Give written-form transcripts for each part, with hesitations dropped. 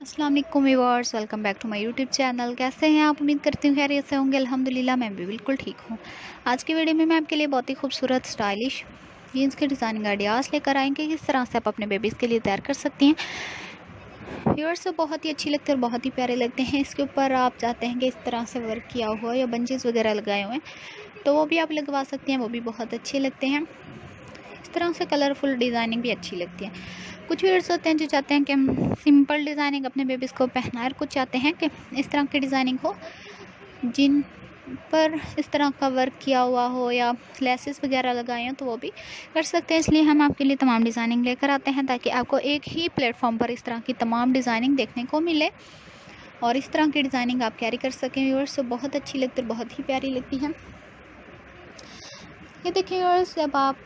अस्सलाम वालेकुम viewers, welcome back to my YouTube channel. कैसे हैं आप? उम्मीद करती हूँ खैरियत से होंगे। अल्हम्दुलिल्लाह मैं भी बिल्कुल ठीक हूँ। आज की वीडियो में मैं आपके लिए बहुत ही खूबसूरत स्टाइलिश जीन्स के डिज़ाइनिंग आइडियाज़ लेकर आएंगे किस तरह से आप अपने बेबीज़ के लिए तैयार कर सकती हैं। व्यूअर्स तो बहुत ही अच्छी लगती है और बहुत ही प्यारे लगते हैं। इसके ऊपर आप चाहते हैं कि इस तरह से वर्क किया हुआ या बंचेस वगैरह लगाए हुए हैं तो वो भी आप लगवा सकती हैं, वो भी बहुत अच्छे लगते हैं। इस तरह से कलरफुल डिज़ाइनिंग भी अच्छी लगती है। कुछ व्यूअर्स होते हैं जो चाहते हैं कि हम सिंपल डिज़ाइनिंग अपने बेबीज़ को पहनाएं और कुछ चाहते हैं कि इस तरह की डिज़ाइनिंग हो जिन पर इस तरह का वर्क किया हुआ हो या लेसेस वगैरह लगाए हों तो वो भी कर सकते हैं। इसलिए हम आपके लिए तमाम डिज़ाइनिंग लेकर आते हैं ताकि आपको एक ही प्लेटफॉर्म पर इस तरह की तमाम डिज़ाइनिंग देखने को मिले और इस तरह की डिज़ाइनिंग आप कैरी कर सकें। व्यूअर्स तो बहुत अच्छी लगती है, बहुत ही प्यारी लगती है। ये देखिए व्यूअर्स, जब आप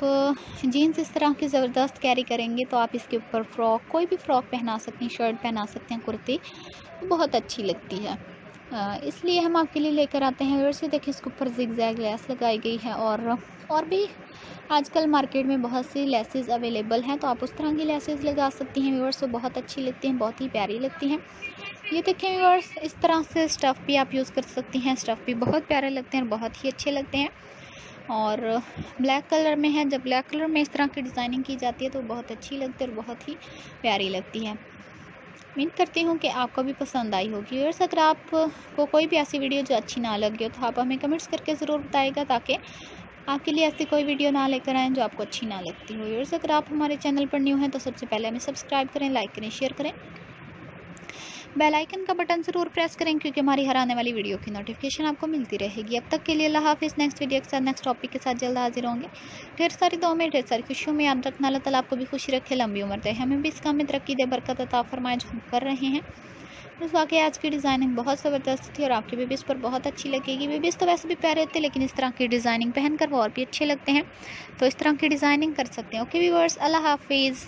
जीन्स इस तरह की ज़बरदस्त कैरी करेंगे तो आप इसके ऊपर फ्रॉक, कोई भी फ्रॉक पहना सकते हैं, शर्ट पहना सकते हैं, कुर्ती, तो बहुत अच्छी लगती है। इसलिए हम आपके लिए लेकर आते हैं व्यूअर्स। ये देखिए इसके ऊपर जिगजैग लेस लगाई गई है और भी आजकल मार्केट में बहुत सी लेसेस अवेलेबल हैं तो आप उस तरह की लेसेस लगा सकती हैं व्यूअर्स। तो बहुत अच्छी लगती हैं, बहुत ही प्यारी लगती हैं। ये देखें व्यूअर्स, इस तरह से स्टफ़ भी आप यूज़ कर सकती हैं। स्टफ़ भी बहुत प्यारे लगते हैं और बहुत ही अच्छे लगते हैं और ब्लैक कलर में है। जब ब्लैक कलर में इस तरह की डिज़ाइनिंग की जाती है तो बहुत अच्छी लगती है और बहुत ही प्यारी लगती है। उम्मीद करती हूँ कि आपको भी पसंद आई होगी। और अगर आपको कोई भी ऐसी वीडियो जो अच्छी ना लगी हो तो आप हमें कमेंट्स करके ज़रूर बताइएगा ताकि आपके लिए ऐसी कोई वीडियो ना लेकर आएँ जो आपको अच्छी ना लगती हो। और अगर आप हमारे चैनल पर न्यू हैं तो सबसे पहले हमें सब्सक्राइब करें, लाइक करें, शेयर करें, बेल आइकन का बटन ज़रूर प्रेस करें क्योंकि हमारी हर आने वाली वीडियो की नोटिफिकेशन आपको मिलती रहेगी। अब तक के लिए अल्लाह हाफ़िज़। नेक्स्ट वीडियो के साथ, नेक्स्ट टॉपिक के साथ जल्द हाजिर होंगे। ढेर सारी दुआ में, ढेर सारी खुशियों में याद रखना। अल्लाह ताला आपको भी खुशी रखे, लंबी उम्र दे, हमें भी इस काम में तरक्की दे, बरकत अता फरमाए जो हम कर रहे हैं। इस वाकई आज की डिज़ाइनिंग बहुत ज़बरदस्त थी और आपके बेबीज़ पर बहुत अच्छी लगेगी। बेबीज़ तो वैसे भी प्यारे होते हैं लेकिन इस तरह की डिज़ाइनिंग पहनकर वो और भी अच्छे लगते हैं। तो इस तरह की डिज़ाइनिंग कर सकते हैं। ओके व्यूअर्स, अल्लाह हाफ़िज़।